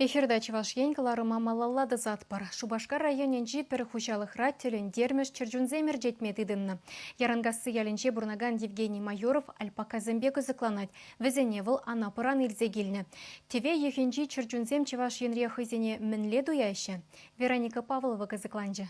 Эфирда Чуваш еңкалары мамалалады затпар. Шубашкар районенче перехучалық раттелен дермеш черджунземер жетмедідінні. Ярангасы ялінче бұрнаган Евгений Майоров Альпаказембек үзікланат. Візеневіл анапыран илзегілні. Теве ехенче черджунзем Чуваш енре хызене мінледу яйші. Вероника Павлова кызыкланчы.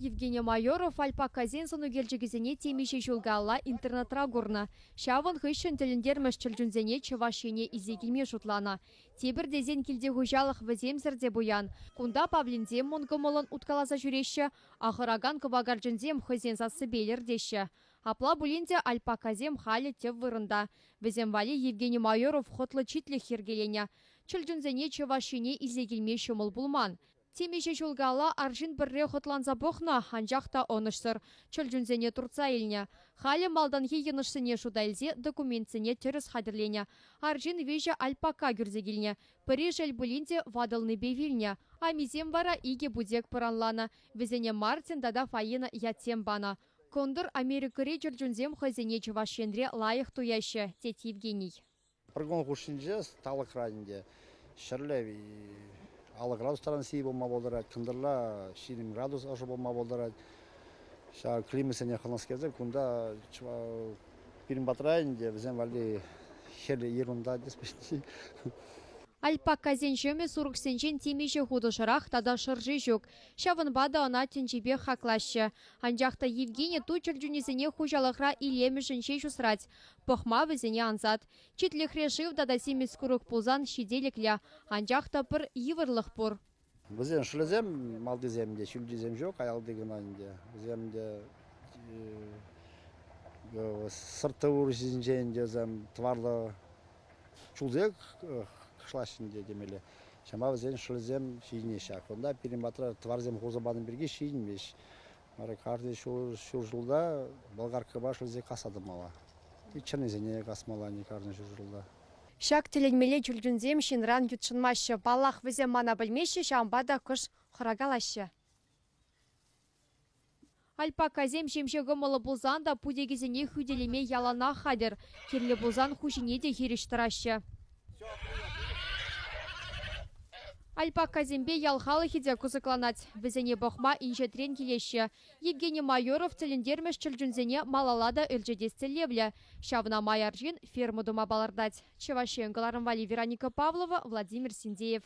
Евгений Майоров Альпаказен сонугелчегізіне темеше жолғалла интернетра гурна. Шавын хыщын тіліндерміш чілжунзене чывашене изегілме жұтлана. Тебір дезен келде хужалық віземзірде буян. Кунда павлинзем монгымылын уткаласа жүреші, ахыраган кывагаржынзем хызен засы белердеші. Апла булинде Альпаказем халі тев вырында. Візем вали Евгений Майоров хотлы читлі хергелене. Чілжунзене чывашене изегілме шумыл булман. Темеше жолғала аржин бірре хотланса бұқна, анжақта онышсыр. Чөлжүнзене турца еліне. Халі малданхи енышсыне шудайлзе документсіне теріс хадырлене. Аржин вежі Альпака гүрзегіліне. Пірі жел бұлінде вадылны бевіліне. Амизем вара иге будек пыранлана. Везене Мартин дада файына ятсем бана. Кондыр Америкаре чөлжүнзем хызене чывашенре лайық туяшы, тет Евгений. Прыгон хушинже сталық радинде. Шырлев алы градустардан сей болма болдырат, кындырла 20 градус ашы болма болдырат. Ша климасыне қылнас кезер, күнда бірін батырайынде бізен вали херлі ерунда деспешті. Альпаказен жөме сурықсенжен темеше худышырақ тада шыржы жүк. Шавын бада она тенчебе хаклашы. Анжақта Евгений ту чілжунезіне хужалықра илемішінше жусрать. Пұхма візіне ансат. Читлік решив дада семес күрік пулзан шиделіклі. Анжақта пір евырлық бұр. Бізен шылызем, малдыземде, шүлдізем жоқ, аялдығын айынде. Біземде сырты ұрысынженде тварлы чулзек кышлашынде демеле. Шама бізен шылызем шиіне шақ. Онда периматра тварзем хозабадың бірге шиінмеш. Мары карды шу жылда болгаркы ба шылзе қасады мала. Чынызене қасмала не карды шу жылда. Шак теленмеле жүлгінзем шынран ютшынмашы. Балақ візем мана білмеші шамбада күш құрагалашы. Альпаказем жемше ғымылы бұлзан да пудегізіне хүделеме ялана хадыр. Керлі бұлзан хушине де херештірашы. Альпаказембе ялхалы хиде кузыкланать. Візене бұқма инжетрен келеші. Евгений Майоров тіліндермеш чілжүнзене малалада үлжедесті левлі. Шавна майаржин ферму дума балардать. Чевашен Галарым Вали, Вероника Павлова, Владимир Синдеев.